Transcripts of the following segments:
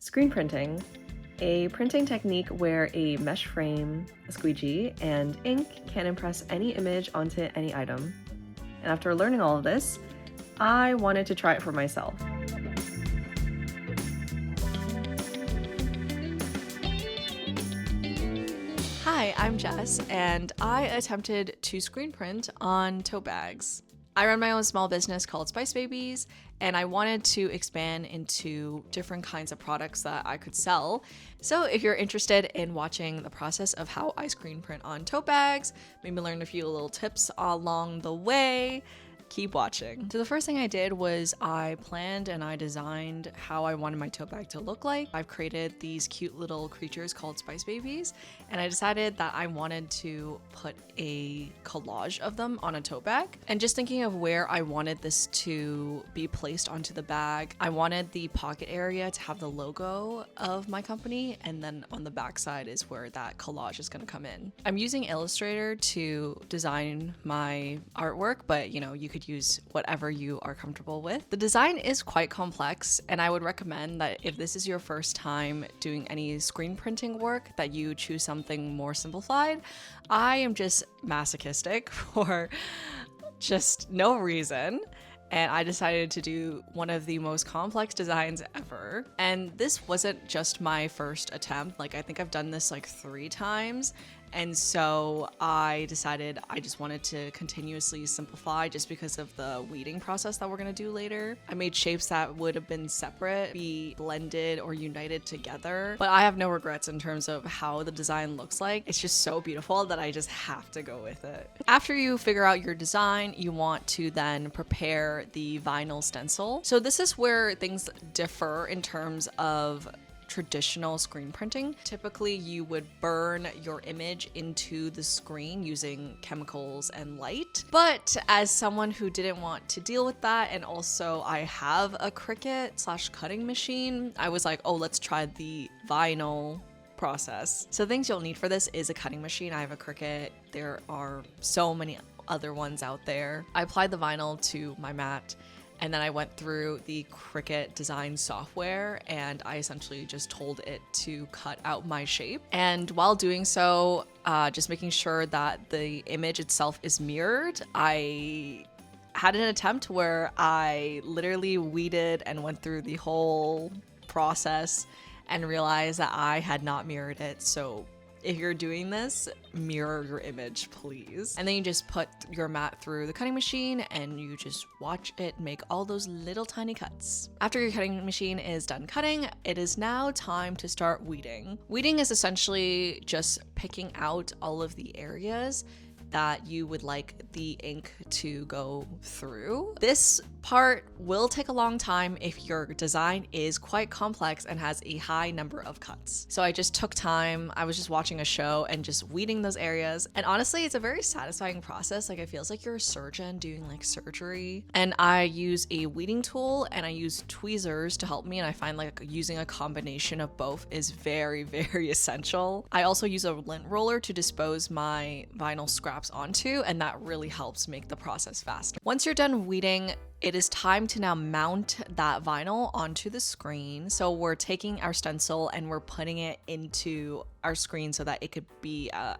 Screen printing, a printing technique where a mesh frame, a squeegee, and ink can impress any image onto any item. And after learning all of this, I wanted to try it for myself. Hi, I'm Jess, and I attempted to screen print on tote bags. I run my own small business called Spice Babies, and I wanted to expand into different kinds of products that I could sell. So if you're interested in watching the process of how I screen print on tote bags, maybe learn a few little tips along the way, keep watching. So the first thing I did was I planned and I designed how I wanted my tote bag to look like. I've created these cute little creatures called Spice Babies, and I decided that I wanted to put a collage of them on a tote bag. And just thinking of where I wanted this to be placed onto the bag, I wanted the pocket area to have the logo of my company, and then on the back side is where that collage is going to come in. I'm using Illustrator to design my artwork, but you could use whatever you are comfortable with. The design is quite complex, and I would recommend that if this is your first time doing any screen printing work, that you choose something more simplified. I am just masochistic for just no reason, and I decided to do one of the most complex designs ever. And this wasn't just my first attempt. I think I've done this 3 times. And so I decided I just wanted to continuously simplify just because of the weeding process that we're gonna do later. I made shapes that would have been separate, be blended or united together, but I have no regrets in terms of how the design looks like. It's just so beautiful that I just have to go with it. After you figure out your design, you want to then prepare the vinyl stencil. So this is where things differ in terms of traditional screen printing. Typically, you would burn your image into the screen using chemicals and light. But as someone who didn't want to deal with that, and also I have a Cricut/cutting machine, I was like, oh, let's try the vinyl process. So things you'll need for this is a cutting machine. I have a Cricut. There are so many other ones out there. I applied the vinyl to my mat, and then I went through the Cricut design software, and I essentially just told it to cut out my shape. And while doing so, just making sure that the image itself is mirrored, I had an attempt where I literally weeded and went through the whole process and realized that I had not mirrored it. So if you're doing this, mirror your image, please. And then you just put your mat through the cutting machine and you just watch it make all those little tiny cuts. After your cutting machine is done cutting, it is now time to start weeding. Weeding is essentially just picking out all of the areas that you would like the ink to go through. This part will take a long time if your design is quite complex and has a high number of cuts. So I just took time. I was just watching a show and just weeding those areas. And honestly, it's a very satisfying process. It feels like you're a surgeon doing surgery. And I use a weeding tool and I use tweezers to help me. And I find using a combination of both is very, very essential. I also use a lint roller to dispose my vinyl scraps onto, and that really helps make the process faster. Once you're done weeding, it is time to now mount that vinyl onto the screen. So we're taking our stencil and we're putting it into our screen so that it could be a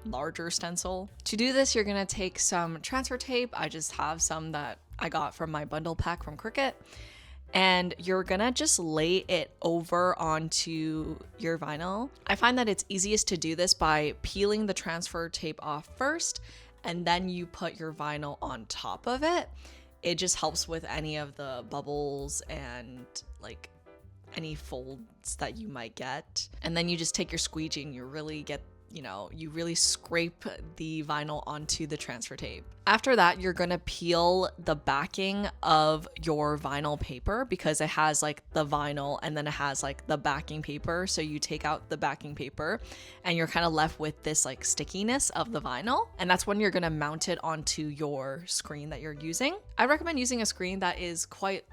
larger stencil. To do this, you're gonna take some transfer tape. I just have some that I got from my bundle pack from Cricut. And you're gonna just lay it over onto your vinyl. I find that it's easiest to do this by peeling the transfer tape off first, and then you put your vinyl on top of it. It just helps with any of the bubbles and any folds that you might get. And then you just take your squeegee and you really scrape the vinyl onto the transfer tape. After that, you're gonna peel the backing of your vinyl paper because it has the vinyl and then it has the backing paper. So you take out the backing paper and you're kind of left with this stickiness of the vinyl. And that's when you're gonna mount it onto your screen that you're using. I recommend using a screen that is quite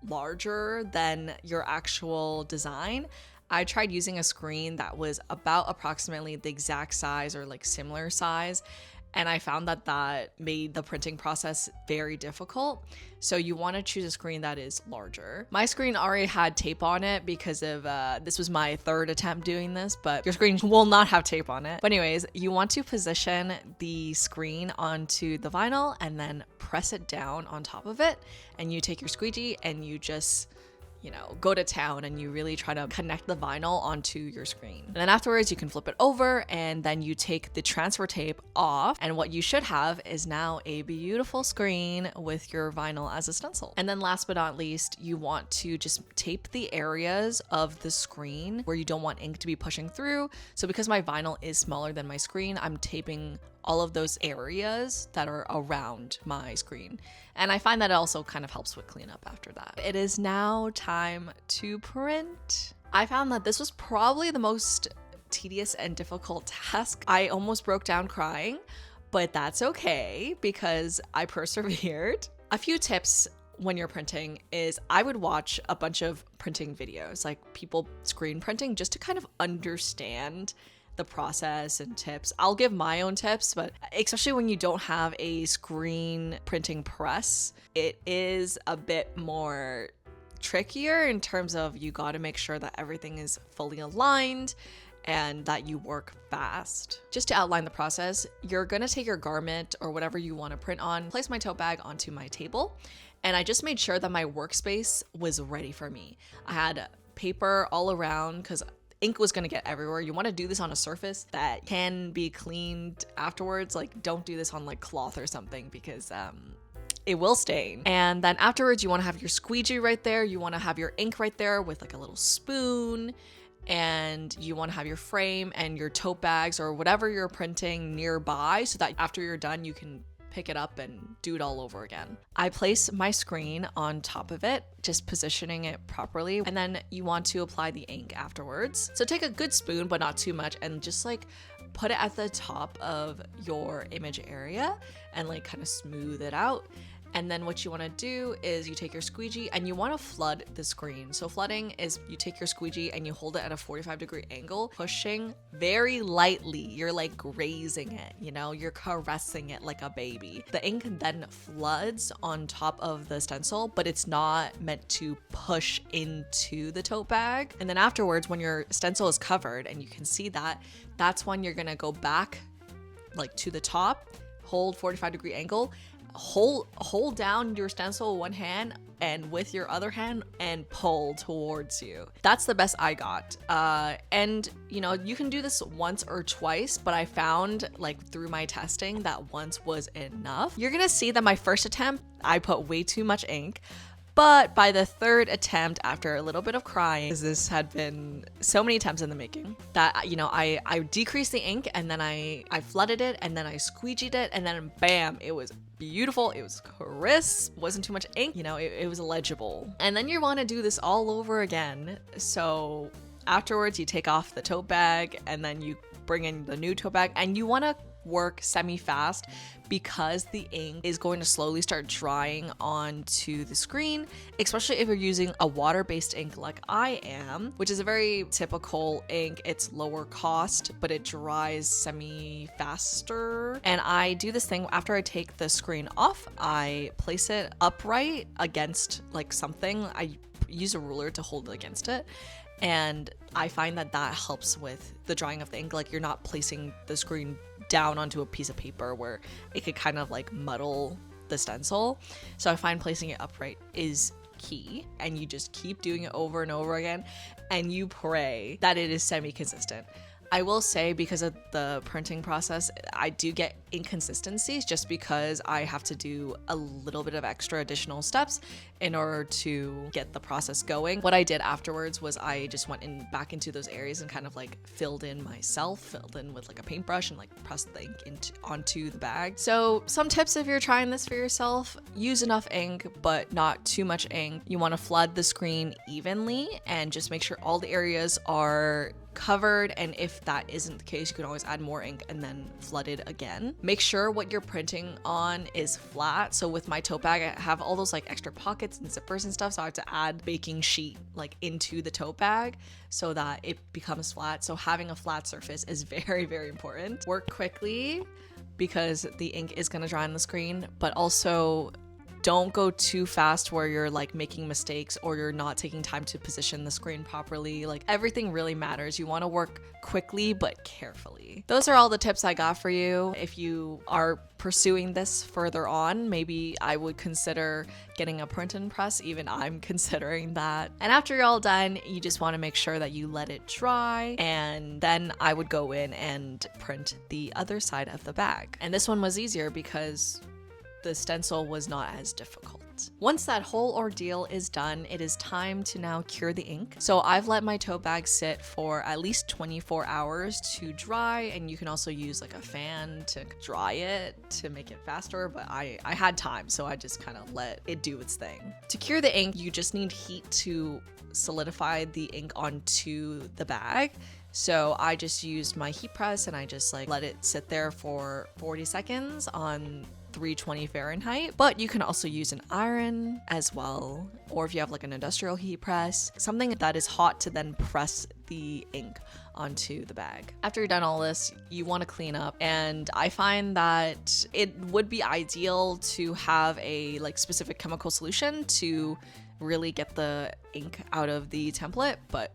larger than your actual design. I tried using a screen that was about approximately the exact size or similar size, And I found that that made the printing process very difficult. So you want to choose a screen that is larger. My screen already had tape on it because of this was my third attempt doing this, but your screen will not have tape on it. But anyways, you want to position the screen onto the vinyl and then press it down on top of it. And you take your squeegee and you just, you know, go to town and you really try to connect the vinyl onto your screen. And then afterwards you can flip it over and then you take the transfer tape off, and what you should have is now a beautiful screen with your vinyl as a stencil. And then last but not least, you want to just tape the areas of the screen where you don't want ink to be pushing through. So because my vinyl is smaller than my screen, I'm taping all of those areas that are around my screen. And I find that it also kind of helps with cleanup after that. It is now time to print. I found that this was probably the most tedious and difficult task. I almost broke down crying, but that's okay because I persevered. A few tips when you're printing is I would watch a bunch of printing videos, like people screen printing, just to kind of understand the process and tips. I'll give my own tips, but especially when you don't have a screen printing press, it is a bit more trickier in terms of you got to make sure that everything is fully aligned and that you work fast. Just to outline the process, you're gonna take your garment or whatever you want to print on, place my tote bag onto my table, and I just made sure that my workspace was ready for me. I had paper all around because ink was gonna get everywhere. You want to do this on a surface that can be cleaned afterwards. Like, don't do this on like cloth or something because it will stain. And then afterwards, you want to have your squeegee right there. You want to have your ink right there with like a little spoon. And you want to have your frame and your tote bags or whatever you're printing nearby so that after you're done, you can pick it up and do it all over again. I place my screen on top of it, just positioning it properly. And then you want to apply the ink afterwards. So take a good spoon, but not too much, and just like put it at the top of your image area and like kind of smooth it out. And then what you want to do is you take your squeegee and you want to flood the screen. So flooding is you take your squeegee and you hold it at a 45-degree angle, pushing very lightly. You're like grazing it, you know, you're caressing it like a baby. The ink then floods on top of the stencil, but it's not meant to push into the tote bag. And then afterwards, when your stencil is covered and you can see that, that's when you're going to go back like to the top, hold 45-degree angle, hold down your stencil with one hand and with your other hand and pull towards you. That's the best I got. And you know, you can do this once or twice, but I found like through my testing that once was enough. You're gonna see that my first attempt, I put way too much ink. But by the third attempt, after a little bit of crying, this had been so many attempts in the making, that, you know, I decreased the ink and then I flooded it and then I squeegeed it and then bam, it was beautiful. It was crisp, wasn't too much ink, you know, it was legible. And then you want to do this all over again. So afterwards, you take off the tote bag and then you bring in the new tote bag, and you want to work semi-fast because the ink is going to slowly start drying onto the screen, especially if you're using a water-based ink like I am, which is a very typical ink. It's lower cost, but it dries semi-faster. And I do this thing after I take the screen off, I place it upright against like something. I use a ruler to hold it against it. And I find that that helps with the drying of the ink. Like, you're not placing the screen down onto a piece of paper where it could kind of like muddle the stencil. So I find placing it upright is key, and you just keep doing it over and over again, and you pray that it is semi-consistent. I will say, because of the printing process, I do get inconsistencies just because I have to do a little bit of extra additional steps in order to get the process going. What I did afterwards was I just went back into those areas and kind of like filled in with like a paintbrush and like pressed the ink onto the bag. So some tips if you're trying this for yourself: use enough ink, but not too much ink. You want to flood the screen evenly and just make sure all the areas are covered, and if that isn't the case, you can always add more ink and then flood it again. Make sure what you're printing on is flat. So with my tote bag, I have all those like extra pockets and zippers and stuff, so I have to add baking sheet like into the tote bag so that it becomes flat. So having a flat surface is very, very important. Work quickly, because the ink is going to dry on the screen, but also don't go too fast where you're like making mistakes or you're not taking time to position the screen properly. Like everything really matters. You want to work quickly but carefully. Those are all the tips I got for you. If you are pursuing this further on, maybe I would consider getting a print and press. Even I'm considering that. And after you're all done, you just want to make sure that you let it dry, and then I would go in and print the other side of the bag. And this one was easier because the stencil was not as difficult. Once that whole ordeal is done, it is time to now cure the ink. So I've let my tote bag sit for at least 24 hours to dry, and you can also use like a fan to dry it to make it faster, but I had time, so I just kind of let it do its thing. To cure the ink, you just need heat to solidify the ink onto the bag. So I just used my heat press and I just like let it sit there for 40 seconds on 320 Fahrenheit, but you can also use an iron as well, or if you have like an industrial heat press, something that is hot to then press the ink onto the bag. After you're done all this, you want to clean up, and I find that it would be ideal to have a like specific chemical solution to really get the ink out of the template, but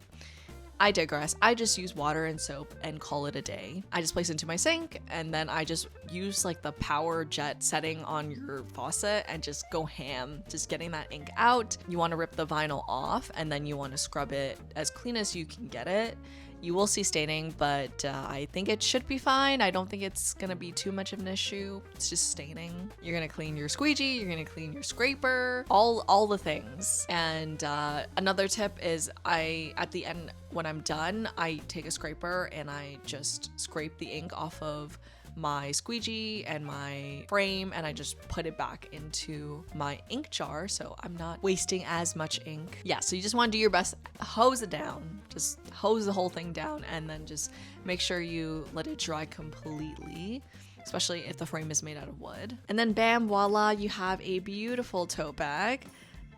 I digress. I just use water and soap and call it a day. I just place it into my sink, and then I just use like the power jet setting on your faucet and just go ham, just getting that ink out. You want to rip the vinyl off, and then you want to scrub it as clean as you can get it. You will see staining, but I think it should be fine. I don't think it's gonna be too much of an issue. It's just staining. You're gonna clean your squeegee, you're gonna clean your scraper, all the things. And another tip is at the end, when I'm done, I take a scraper and I just scrape the ink off of my squeegee and my frame, and I just put it back into my ink jar so I'm not wasting as much ink. Yeah, so you just want to do your best, hose it down, just hose the whole thing down, and then just make sure you let it dry completely, especially if the frame is made out of wood. And then bam, voila, you have a beautiful tote bag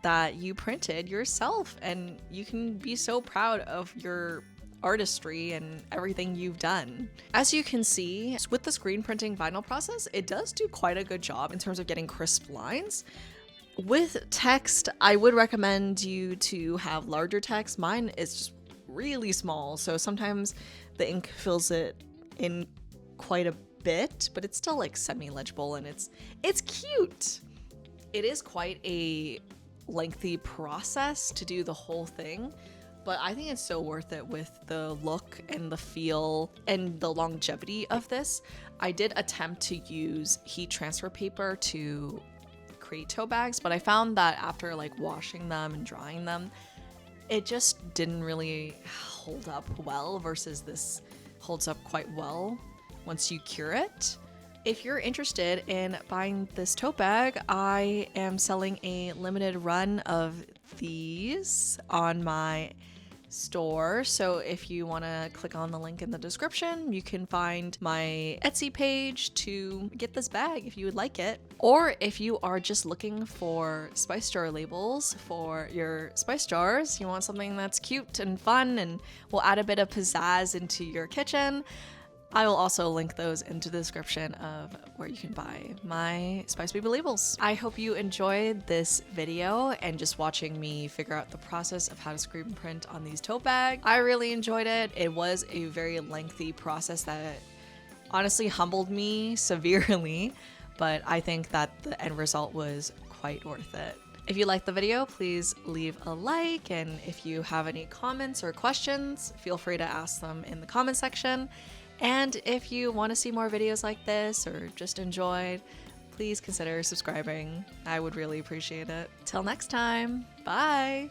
that you printed yourself, and you can be so proud of your artistry and everything you've done. As you can see, with the screen printing vinyl process, it does do quite a good job in terms of getting crisp lines. With text, I would recommend you to have larger text. Mine is just really small, so sometimes the ink fills it in quite a bit, but it's still like semi-legible, and it's cute. It is quite a lengthy process to do the whole thing, but I think it's so worth it with the look and the feel and the longevity of this. I did attempt to use heat transfer paper to create tote bags, but I found that after like washing them and drying them, it just didn't really hold up well, versus this holds up quite well once you cure it. If you're interested in buying this tote bag, I am selling a limited run of these on my store. So if you want to click on the link in the description, you can find my Etsy page to get this bag if you would like it. Or if you are just looking for spice jar labels for your spice jars, you want something that's cute and fun and will add a bit of pizzazz into your kitchen, I will also link those into the description of where you can buy my Spice Baby labels. I hope you enjoyed this video and just watching me figure out the process of how to screen print on these tote bags. I really enjoyed it. It was a very lengthy process that honestly humbled me severely, but I think that the end result was quite worth it. If you liked the video, please leave a like, and if you have any comments or questions, feel free to ask them in the comment section. And if you want to see more videos like this or just enjoyed, please consider subscribing. I would really appreciate it. Till next time, bye!